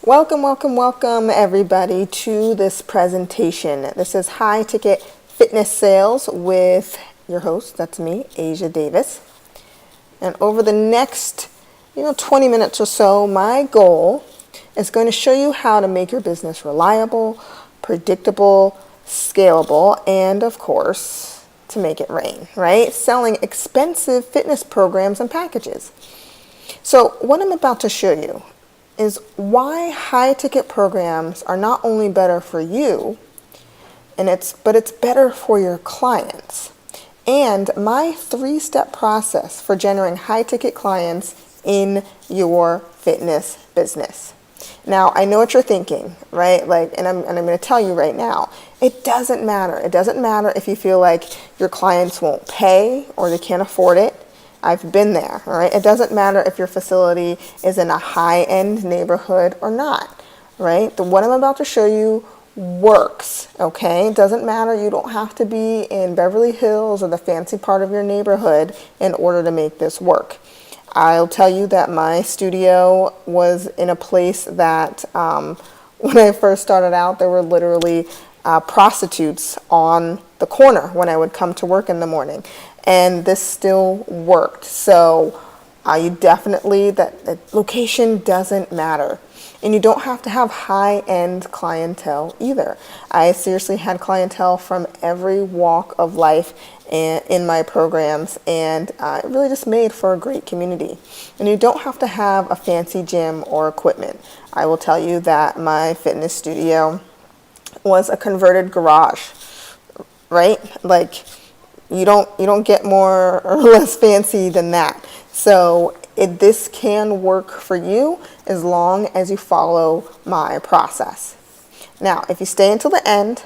Welcome, welcome, welcome everybody to this presentation. This is High Ticket Fitness Sales with your host, that's me, Asia Davis. And over the next, 20 minutes or so, my goal is going to show you how to make your business reliable, predictable, scalable, and of course, to make it rain, right? Selling expensive fitness programs and packages. So what I'm about to show you is why high ticket programs are not only better for you, but it's better for your clients. And my 3-step process for generating high ticket clients in your fitness business. Now, I know what you're thinking, right? And I'm going to tell you right now, it doesn't matter. It doesn't matter if you feel like your clients won't pay or they can't afford it. I've been there, all right? It doesn't matter if your facility is in a high-end neighborhood or not, right? What I'm about to show you works, okay? It doesn't matter. You don't have to be in Beverly Hills or the fancy part of your neighborhood in order to make this work. I'll tell you that my studio was in a place that when I first started out, there were literally prostitutes on the corner when I would come to work in the morning. And this still worked. So you definitely, that location doesn't matter. And you don't have to have high-end clientele either. I seriously had clientele from every walk of life in my programs, and it really just made for a great community. And you don't have to have a fancy gym or equipment. I will tell you that my fitness studio was a converted garage, right? You don't get more or less fancy than that. So this can work for you as long as you follow my process. Now, if you stay until the end,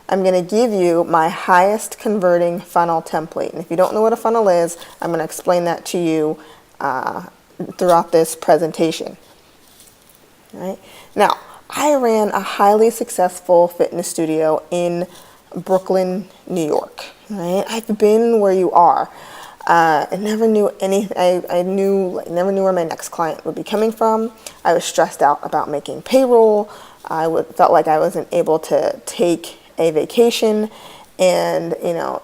I'm going to give you my highest converting funnel template. And if you don't know what a funnel is, I'm going to explain that to you throughout this presentation. All right? Now, I ran a highly successful fitness studio in Brooklyn, New York. Right? I've been where you are. I never knew anything. I never knew where my next client would be coming from. I was stressed out about making payroll. Felt like I wasn't able to take a vacation, and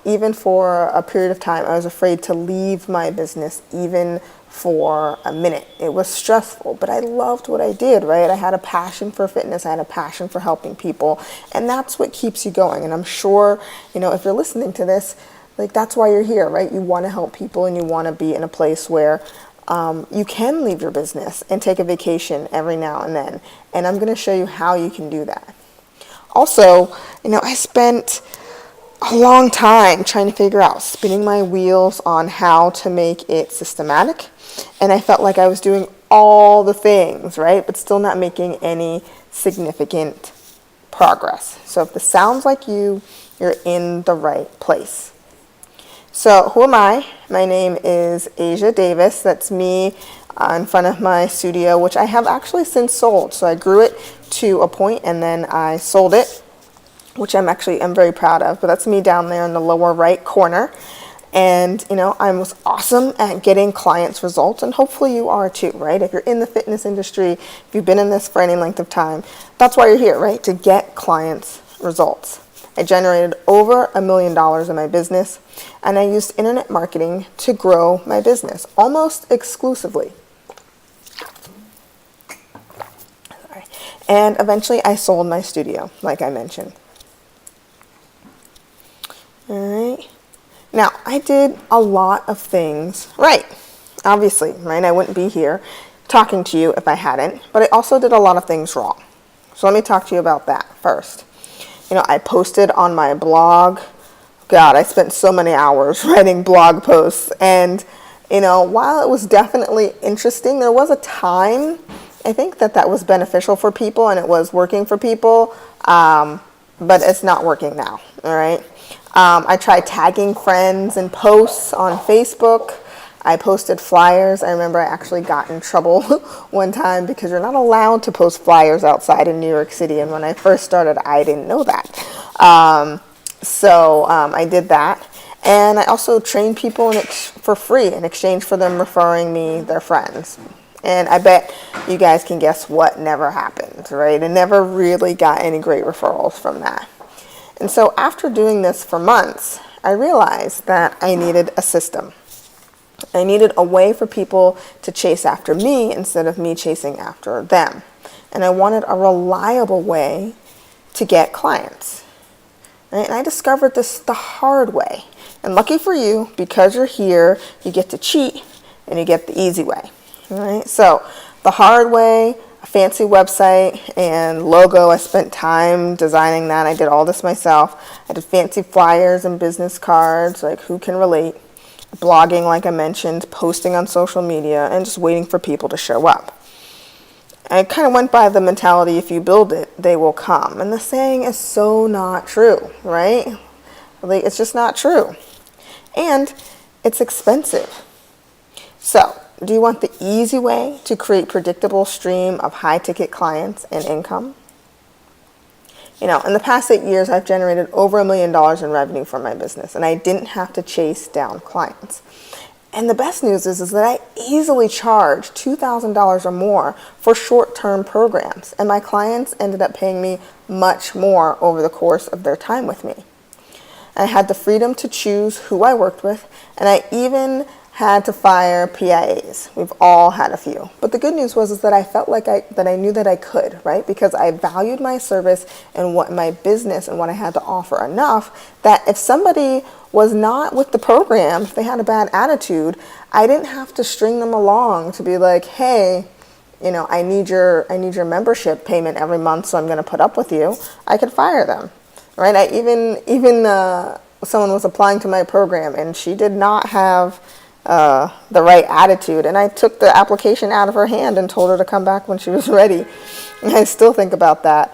even for a period of time, I was afraid to leave my business even for a minute. It was stressful, but I loved what I did, right? I had a passion for fitness. I had a passion for helping people, and that's what keeps you going. And I'm sure, if you're listening to this, that's why you're here, right? You want to help people, and you want to be in a place where you can leave your business and take a vacation every now and then. And I'm going to show you how you can do that. Also, I spent a long time trying to figure out, spinning my wheels on how to make it systematic. And I felt like I was doing all the things, right? But still not making any significant progress. So if this sounds like you're in the right place. So who am I? My name is Asia Davis. That's me in front of my studio, which I have actually since sold. So I grew it to a point and then I sold it, which I'm very proud of. But that's me down there in the lower right corner. And, I was awesome at getting clients results, and hopefully you are too, right? If you're in the fitness industry, if you've been in this for any length of time, that's why you're here, right? To get clients results. I generated over $1 million in my business, and I used internet marketing to grow my business almost exclusively. Sorry. And eventually I sold my studio, like I mentioned. All right. Now, I did a lot of things right, obviously, right? I wouldn't be here talking to you if I hadn't, but I also did a lot of things wrong. So let me talk to you about that first. I posted on my blog. God, I spent so many hours writing blog posts. And, while it was definitely interesting, there was a time, I think, that was beneficial for people and it was working for people, but it's not working now, all right? I tried tagging friends in posts on Facebook. I posted flyers. I remember I actually got in trouble one time because you're not allowed to post flyers outside in New York City. And when I first started, I didn't know that. So I did that. And I also trained people for free in exchange for them referring me their friends. And I bet you guys can guess what never happened, right? I never really got any great referrals from that. And so after doing this for months, I realized that I needed a system. I needed a way for people to chase after me instead of me chasing after them. And I wanted a reliable way to get clients. Right? And I discovered this the hard way. And lucky for you, because you're here, you get to cheat and you get the easy way. All right? So the hard way, a fancy website and logo. I spent time designing that. I did all this myself. I did fancy flyers and business cards, like who can relate. Blogging, like I mentioned, posting on social media, and just waiting for people to show up. I kind of went by the mentality, if you build it, they will come. And the saying is so not true, right? Like, it's just not true. And it's expensive. So, do you want the easy way to create predictable stream of high-ticket clients and income? You know, in the past 8 years, I've generated over $1 million in revenue from my business, and I didn't have to chase down clients. And the best news is that I easily charge $2,000 or more for short-term programs, and my clients ended up paying me much more over the course of their time with me. I had the freedom to choose who I worked with, and I even had to fire PIAs. We've all had a few. But the good news was that I felt like I knew that I could, right? Because I valued my service and what my business and what I had to offer enough that if somebody was not with the program, if they had a bad attitude, I didn't have to string them along to be like, hey, you know, I need your membership payment every month, so I'm going to put up with you. I could fire them, right? I even someone was applying to my program and she did not have the right attitude, and I took the application out of her hand and told her to come back when she was ready. And I still think about that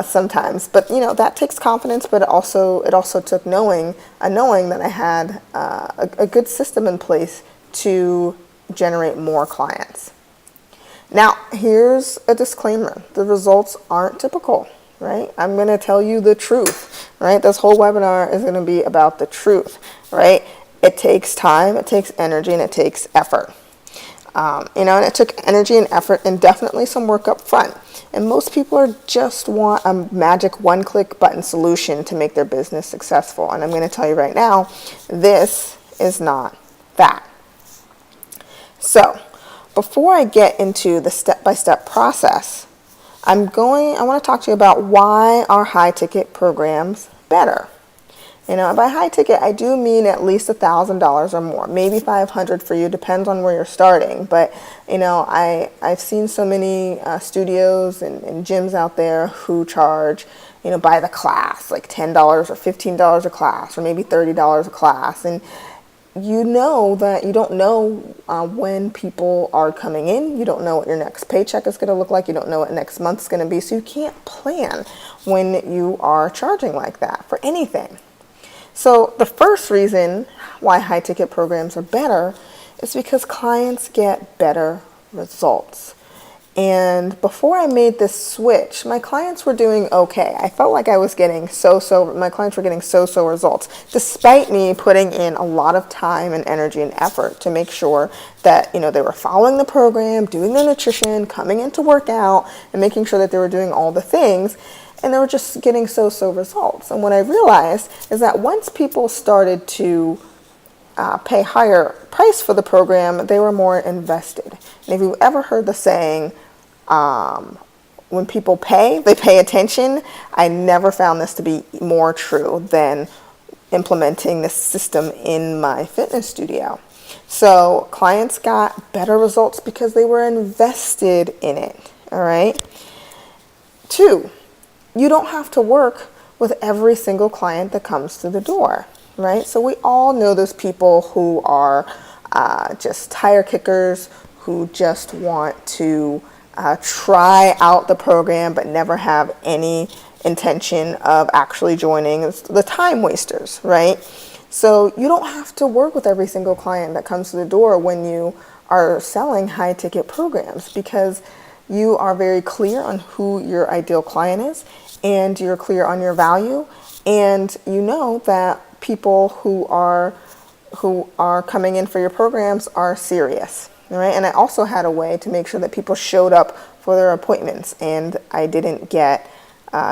sometimes. But you know, that takes confidence, but it also took knowing that I had a good system in place to generate more clients. Now, here's a disclaimer: the results aren't typical, right? I'm going to tell you the truth, right? This whole webinar is going to be about the truth, right? It takes time, it takes energy, and it takes effort. You know, and it took energy and effort and definitely some work up front. And most people just want a magic one-click button solution to make their business successful. And I'm going to tell you right now, this is not that. So, before I get into the step-by-step process, I want to talk to you about why are high-ticket programs better. You know, by high ticket, I do mean at least $1,000 or more, maybe $500 for you, depends on where you're starting. But, you know, I've seen so many studios and gyms out there who charge, you know, by the class, like $10 or $15 a class, or maybe $30 a class. And you know that you don't know when people are coming in. You don't know what your next paycheck is going to look like. You don't know what next month's going to be. So you can't plan when you are charging like that for anything. So the first reason why high-ticket programs are better is because clients get better results. And before I made this switch, my clients were doing okay. I felt like I was getting my clients were getting so-so results, despite me putting in a lot of time and energy and effort to make sure that, you know, they were following the program, doing their nutrition, coming in to work out, and making sure that they were doing all the things. And they were just getting so-so results. And what I realized is that once people started to pay higher price for the program, they were more invested. And if you've ever heard the saying, when people pay, they pay attention, I never found this to be more true than implementing this system in my fitness studio. So clients got better results because they were invested in it, all right? 2, you don't have to work with every single client that comes to the door, right? So we all know those people who are just tire kickers, who just want to try out the program but never have any intention of actually joining. It's the time wasters, right? So you don't have to work with every single client that comes to the door when you are selling high ticket programs, because you are very clear on who your ideal client is, and you're clear on your value, and you know that people who are coming in for your programs are serious, All right, and I also had a way to make sure that people showed up for their appointments, and I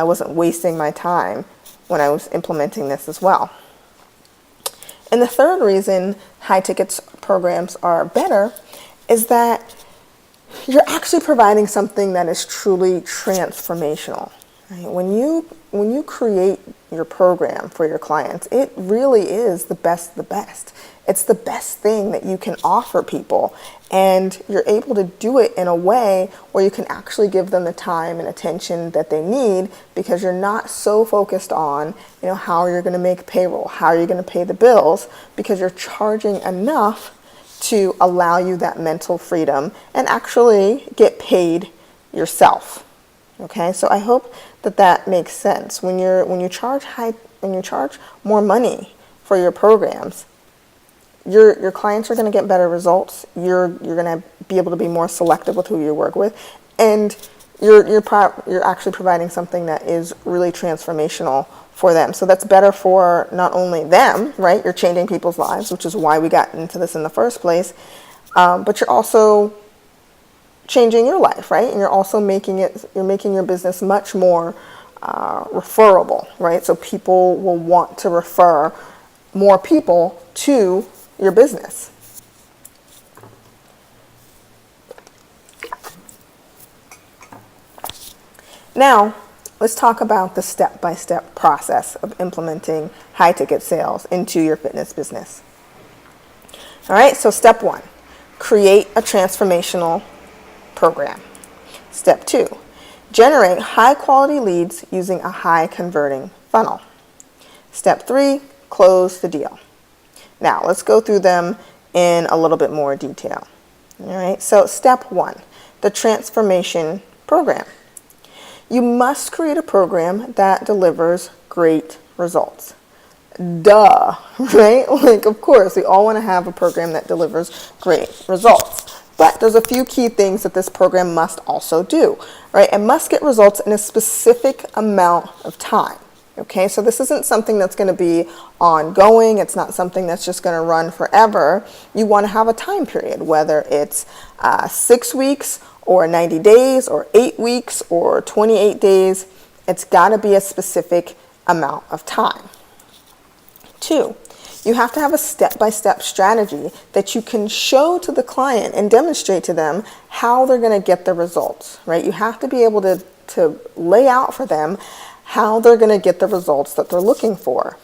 wasn't wasting my time when I was implementing this as well. And the third reason high tickets programs are better is that you're actually providing something that is truly transformational. Right? When you create your program for your clients, it really is the best of the best. It's the best thing that you can offer people, and you're able to do it in a way where you can actually give them the time and attention that they need, because you're not so focused on, how you're going to make payroll, how you're going to pay the bills, because you're charging enough to allow you that mental freedom and actually get paid yourself. Okay, so I hope that makes sense. When you charge more money for your programs, your clients are going to get better results. You're going to be able to be more selective with who you work with, and you're actually providing something that is really transformational for them. So that's better for not only them, right? You're changing people's lives, which is why we got into this in the first place, but you're also changing your life, right? And you're also making your business much more referable, right? So people will want to refer more people to your business. Now, let's talk about the step-by-step process of implementing high-ticket sales into your fitness business. All right, so step 1, create a transformational program. Step 2, generate high-quality leads using a high-converting funnel. Step 3, close the deal. Now, let's go through them in a little bit more detail. All right, so step 1, the transformation program. You must create a program that delivers great results. Duh, right? Like, of course, we all want to have a program that delivers great results. But there's a few key things that this program must also do, right? It must get results in a specific amount of time. Okay, so this isn't something that's going to be ongoing. It's not something that's just going to run forever. You want to have a time period, whether it's 6 weeks or 90 days or 8 weeks or 28 days. It's got to be a specific amount of time. 2, you have to have a step-by-step strategy that you can show to the client and demonstrate to them how they're going to get the results, right? You have to be able to lay out for them how they're going to get the results that they're looking for.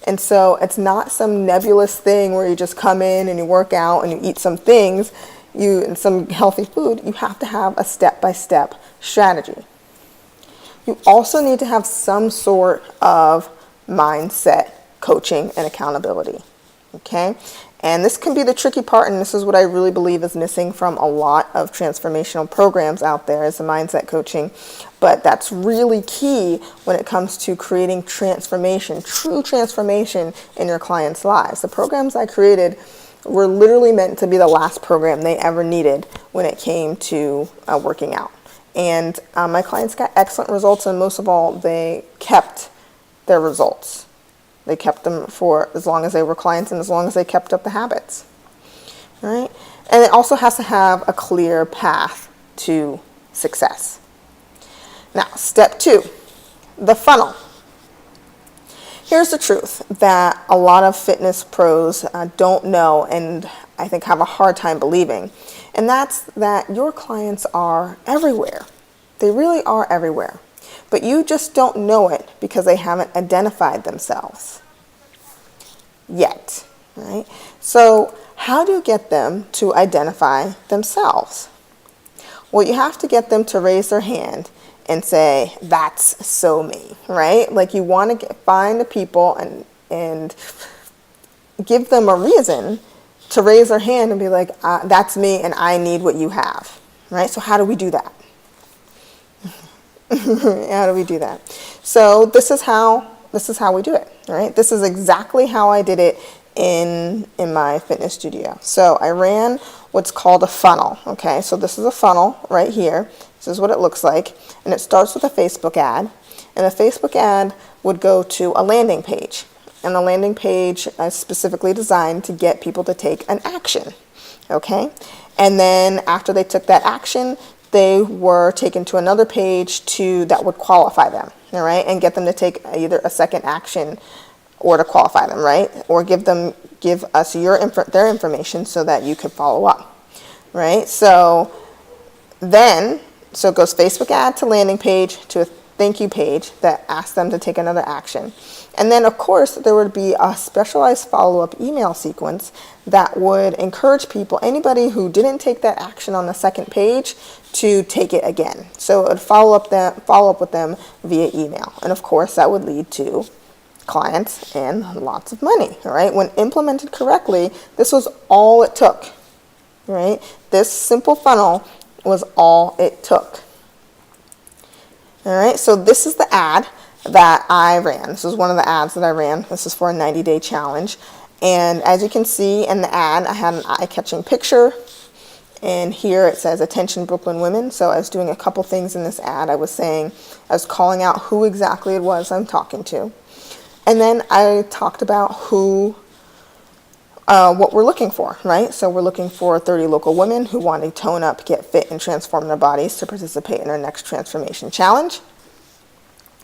And so it's not some nebulous thing where you just come in and you work out and you eat some things, and some healthy food. You have to have a step-by-step strategy. You also need to have some sort of mindset, coaching, and accountability. Okay? And this can be the tricky part, and this is what I really believe is missing from a lot of transformational programs out there, is the mindset coaching. But that's really key when it comes to creating transformation, true transformation in your clients' lives. The programs I created were literally meant to be the last program they ever needed when it came to working out. And my clients got excellent results, and most of all, they kept their results. They kept them for as long as they were clients and as long as they kept up the habits. All right? And it also has to have a clear path to success. Now, step 2, the funnel. Here's the truth that a lot of fitness pros don't know, and I think have a hard time believing, and that's that your clients are everywhere. They really are everywhere. But you just don't know it because they haven't identified themselves yet, right? So how do you get them to identify themselves? Well, you have to get them to raise their hand and say, that's so me, right? Like, you want to find the people and give them a reason to raise their hand and be like, that's me and I need what you have, right? So how do we do that? How do we do that? So this is how we do it, right? This is exactly how I did it in my fitness studio. So I ran what's called a funnel, okay? So this is a funnel right here. This is what it looks like, and it starts with a Facebook ad, and the Facebook ad would go to a landing page, and the landing page is specifically designed to get people to take an action. Okay, and then after they took that action, they were taken to another page that would qualify them, all right, and get them to take either a second action or to qualify them, right, or give us their information so that you could follow up, right? So it goes Facebook ad to landing page to a thank you page that asks them to take another action. And then, of course, there would be a specialized follow-up email sequence that would encourage people, anybody who didn't take that action on the second page, to take it again. So it would follow up with them via email. And, of course, that would lead to clients and lots of money, all right? When implemented correctly, this was all it took, right? This simple funnel was all it took. All right, so this is the ad that I ran. This is one of the ads that I ran. This is for a 90-day challenge. And as you can see in the ad, I had an eye-catching picture. And here it says, "Attention Brooklyn women." So I was doing a couple things in this ad. I was calling out who exactly it was I'm talking to. And then I talked about what we're looking for, right? So we're looking for 30 local women who want to tone up, get fit, and transform their bodies to participate in our next transformation challenge,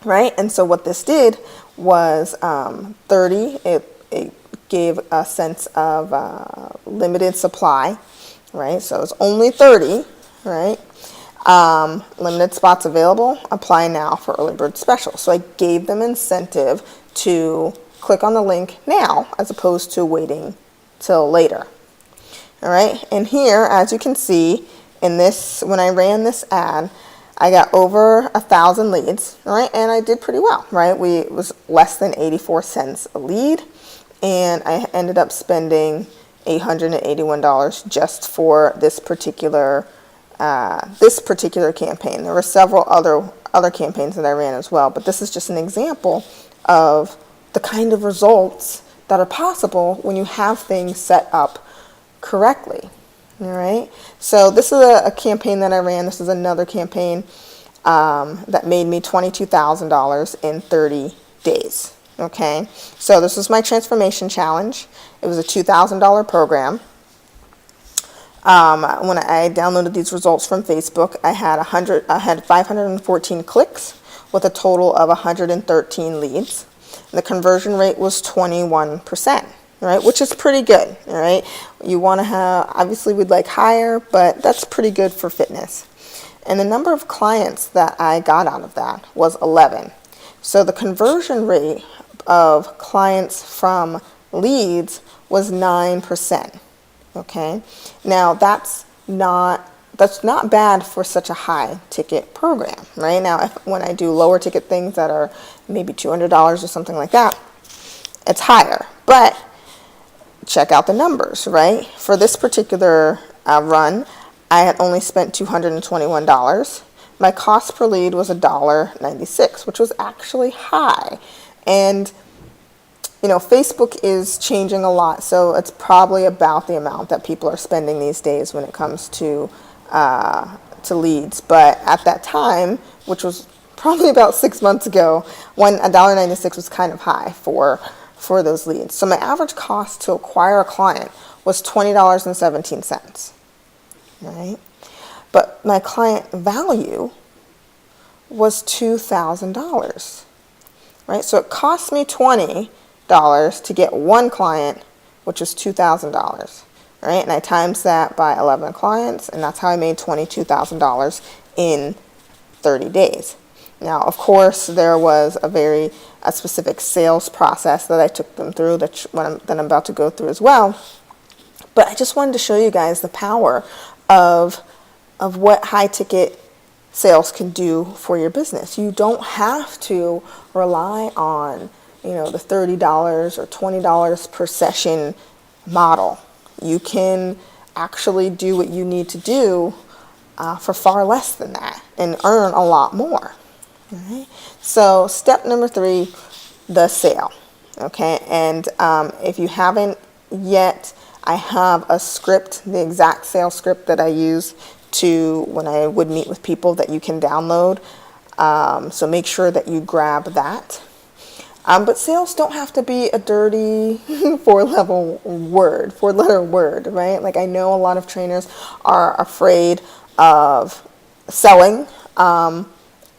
right? And so what this did was 30, it gave a sense of limited supply, right? So it's only 30, right? Limited spots available, apply now for early bird special. So I gave them incentive to click on the link now as opposed to waiting till later. All right, and here, as you can see, when I ran this ad, I got over 1,000 leads, all right, and I did pretty well, right? It was less than 84 cents a lead, and I ended up spending $881 just for this particular campaign. There were several other campaigns that I ran as well, but this is just an example of the kind of results that are possible when you have things set up correctly. All right. So this is a campaign that I ran. This is another campaign that made me $22,000 in 30 days. Okay. So this was my transformation challenge. It was a $2,000 program. When I downloaded these results from Facebook, I had 514 clicks with a total of 113 leads. The conversion rate was 21%, right, which is pretty good, all right? You want to have, obviously we'd like higher, but that's pretty good for fitness. And the number of clients that I got out of that was 11. So the conversion rate of clients from leads was 9%, okay? Now that's not bad for such a high ticket program, right? Now, when I do lower ticket things that are maybe $200 or something like that, it's higher. But check out the numbers, right? For this particular run, I had only spent $221. My cost per lead was $1.96, which was actually high. And Facebook is changing a lot, so it's probably about the amount that people are spending these days when it comes to leads. But at that time, which was probably about 6 months ago, when $1.96 was kind of high for those leads. So my average cost to acquire a client was $20.17, right? But my client value was $2,000, right? So it cost me $20 to get one client, which is $2,000. Right? And I times that by 11 clients, and that's how I made $22,000 in 30 days. Now, of course, there was a specific sales process that I took them through that I'm about to go through as well. But I just wanted to show you guys the power of what high ticket sales can do for your business. You don't have to rely on the $30 or $20 per session model. You can actually do what you need to do for far less than that and earn a lot more. All right? So step number 3, the sale. Okay, and if you haven't yet, I have a script, the exact sales script that I use when I would meet with people that you can download. So make sure that you grab that. But sales don't have to be a dirty four-letter word, right? Like, I know a lot of trainers are afraid of selling,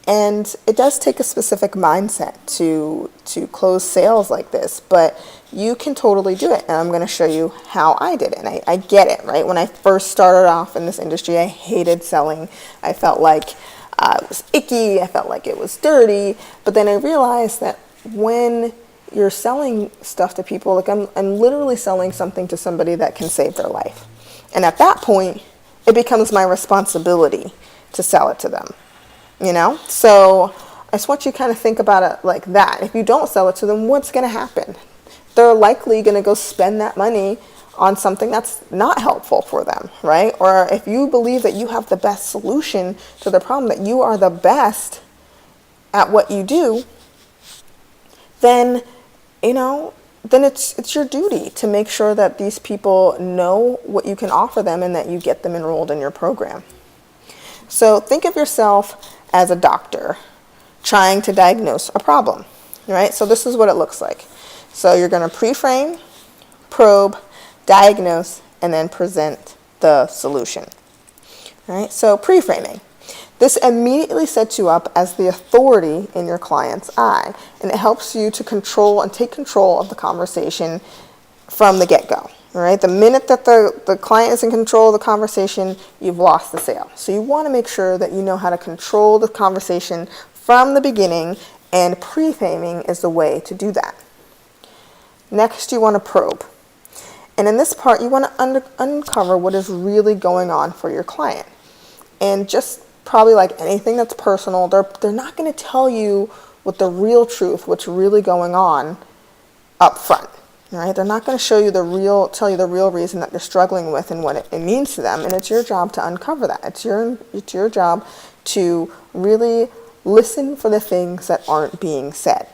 and it does take a specific mindset to close sales like this, but you can totally do it. And I'm going to show you how I did it. And I get it, right? When I first started off in this industry, I hated selling. I felt like it was icky. I felt like it was dirty. But then I realized that when you're selling stuff to people, like I'm literally selling something to somebody that can save their life. And at that point, it becomes my responsibility to sell it to them, you know? So I just want you to kind of think about it like that. If you don't sell it to them, what's going to happen? They're likely going to go spend that money on something that's not helpful for them, right? Or if you believe that you have the best solution to the problem, that you are the best at what you do, then, then it's your duty to make sure that these people know what you can offer them and that you get them enrolled in your program. So think of yourself as a doctor trying to diagnose a problem, right? So this is what it looks like. So you're going to pre-frame, probe, diagnose, and then present the solution. All right? So pre-framing. This immediately sets you up as the authority in your client's eye, and it helps you to control and take control of the conversation from the get-go. All right? The minute that the client is in control of the conversation, you've lost the sale. So you want to make sure that you know how to control the conversation from the beginning, and pre-framing is the way to do that. Next, you want to probe. And in this part, you want to uncover what is really going on for your client. And just probably like anything that's personal, they're not going to tell you what the real truth, what's really going on up front. Right? They're not going to tell you the real reason that they're struggling with and what it means to them. And it's your job to uncover that. It's your job to really listen for the things that aren't being said.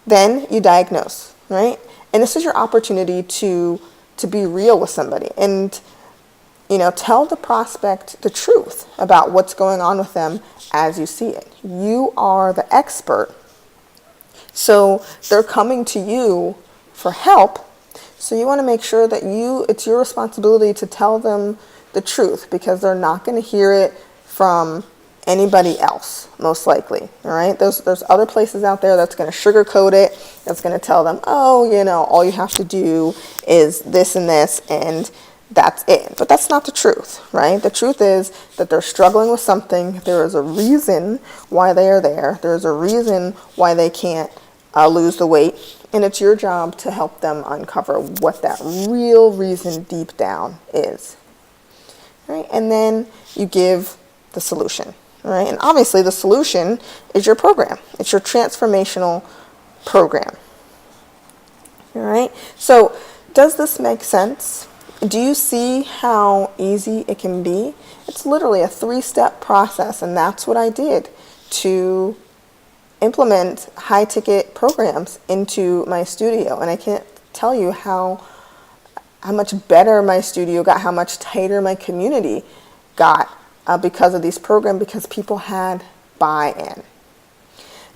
Then you diagnose, right? And this is your opportunity to be real with somebody and, tell the prospect the truth about what's going on with them as you see it. You are the expert. So they're coming to you for help. So you want to make sure that it's your responsibility to tell them the truth, because they're not going to hear it from anybody else, most likely. All right. There's other places out there that's going to sugarcoat it. That's going to tell them, oh, all you have to do is this and this, and that's it. But that's not the truth, right? The truth is that they're struggling with something. There is a reason why they are there. There's a reason why they can't lose the weight. And it's your job to help them uncover what that real reason deep down is. Right? And then you give the solution. Right? And obviously the solution is your program. It's your transformational program. All right? So does this make sense? Do you see how easy it can be? It's literally a 3-step process, and that's what I did to implement high-ticket programs into my studio. And I can't tell you how much better my studio got, how much tighter my community got because of these programs, because people had buy-in.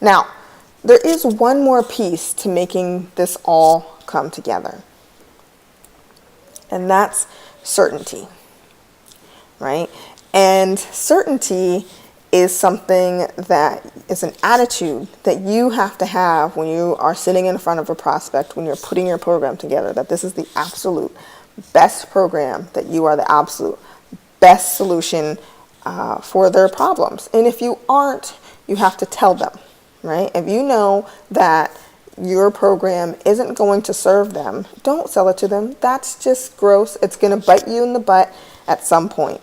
Now, there is one more piece to making this all come together, and that's certainty, right? And certainty is something that is an attitude that you have to have when you are sitting in front of a prospect, when you're putting your program together, that this is the absolute best program, that you are the absolute best solution for their problems. And if you aren't, you have to tell them, right? If you know that your program isn't going to serve them, don't sell it to them. That's just gross. It's going to bite you in the butt at some point.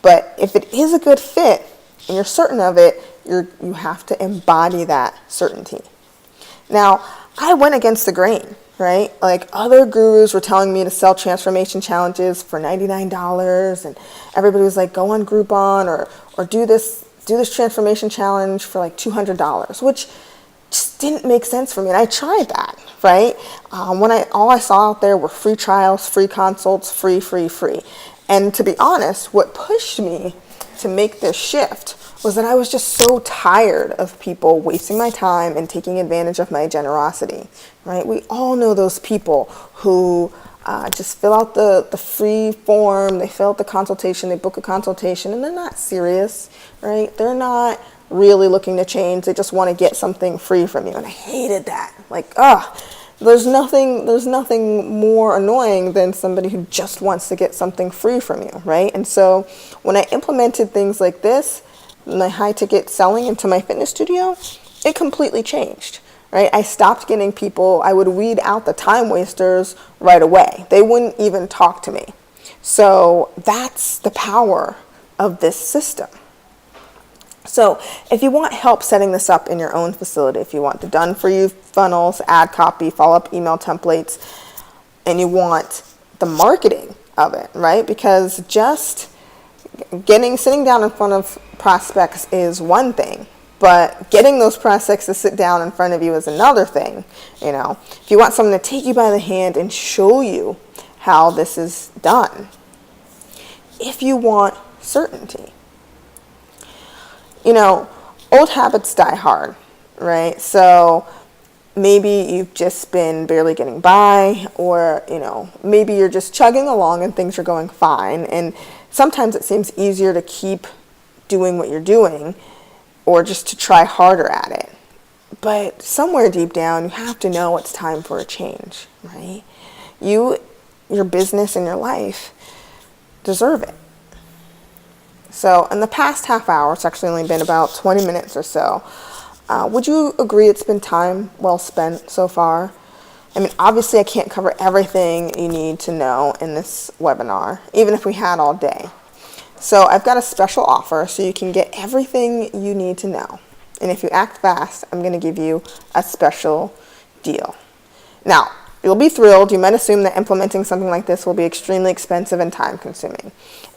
But if it is a good fit and you're certain of it, you have to embody that certainty. Now, I went against the grain, right? Like, other gurus were telling me to sell transformation challenges for $99, and everybody was like, go on Groupon or do this transformation challenge for like $200, which just didn't make sense for me. And I tried that, right? All I saw out there were free trials, free consults, free. And to be honest, what pushed me to make this shift was that I was just so tired of people wasting my time and taking advantage of my generosity, right? We all know those people who just fill out the free form, they fill out the consultation, they book a consultation, and they're not serious, right? They're not really looking to change. They just want to get something free from you. And I hated that. Like, there's nothing more annoying than somebody who just wants to get something free from you, right? And so when I implemented things like this, my high ticket selling into my fitness studio, it completely changed, right? I stopped getting people, I would weed out the time wasters right away. They wouldn't even talk to me. So that's the power of this system. So if you want help setting this up in your own facility, if you want the done for you funnels, ad copy, follow-up email templates, and you want the marketing of it, right? Because just sitting down in front of prospects is one thing, but getting those prospects to sit down in front of you is another thing. If you want someone to take you by the hand and show you how this is done, if you want certainty. Old habits die hard, right? So maybe you've just been barely getting by, or, maybe you're just chugging along and things are going fine. And sometimes it seems easier to keep doing what you're doing or just to try harder at it. But somewhere deep down, you have to know it's time for a change, right? Your business and your life deserve it. So in the past half hour, it's actually only been about 20 minutes or so, would you agree it's been time well spent so far? I mean, obviously I can't cover everything you need to know in this webinar, even if we had all day. So I've got a special offer so you can get everything you need to know. And if you act fast, I'm going to give you a special deal. Now, you'll be thrilled. You might assume that implementing something like this will be extremely expensive and time consuming.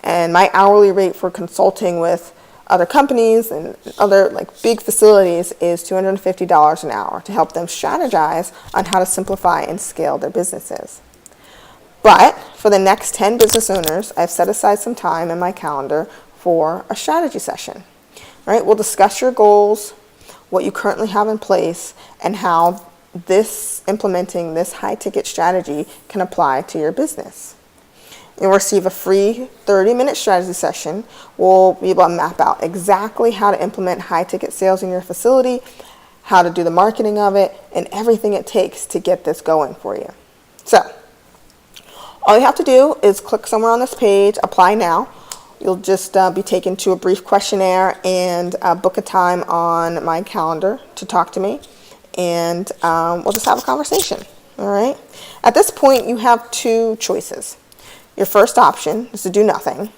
And my hourly rate for consulting with other companies and other big facilities is $250 an hour to help them strategize on how to simplify and scale their businesses. But for the next 10 business owners, I've set aside some time in my calendar for a strategy session. Right? We'll discuss your goals, what you currently have in place, and how implementing this high-ticket strategy can apply to your business. You'll receive a free 30-minute strategy session. We'll be able to map out exactly how to implement high-ticket sales in your facility, how to do the marketing of it, and everything it takes to get this going for you. So, all you have to do is click somewhere on this page, apply now. You'll just be taken to a brief questionnaire and book a time on my calendar to talk to me. And we'll just have a conversation, all right? At this point, you have two choices. Your first option is to do nothing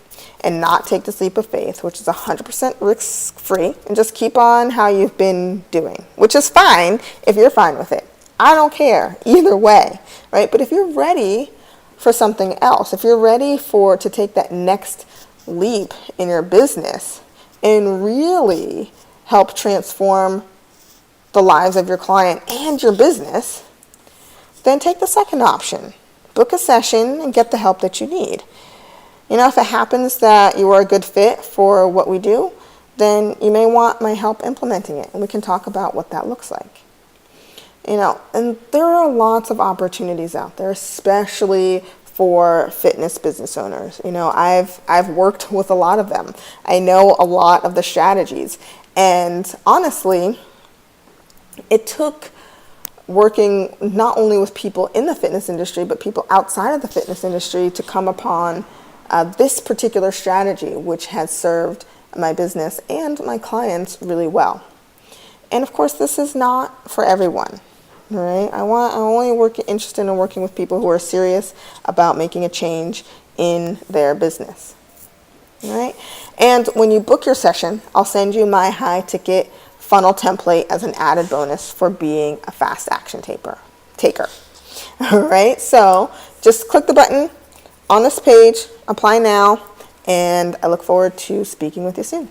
and not take this leap of faith, which is 100% risk-free, and just keep on how you've been doing, which is fine if you're fine with it. I don't care either way, right? But if you're ready for something else, if you're ready to take that next leap in your business and really help transform the lives of your client and your business, then take the second option. Book a session and get the help that you need. If it happens that you are a good fit for what we do, then you may want my help implementing it, and we can talk about what that looks like. And there are lots of opportunities out there, especially for fitness business owners. I've worked with a lot of them. I know a lot of the strategies. And honestly, it took working not only with people in the fitness industry, but people outside of the fitness industry to come upon this particular strategy, which has served my business and my clients really well. And of course, this is not for everyone. Right? I'm only interested in working with people who are serious about making a change in their business. All right? And when you book your session, I'll send you my high-ticket funnel template as an added bonus for being a fast action taker. All right? So just click the button on this page, apply now, and I look forward to speaking with you soon.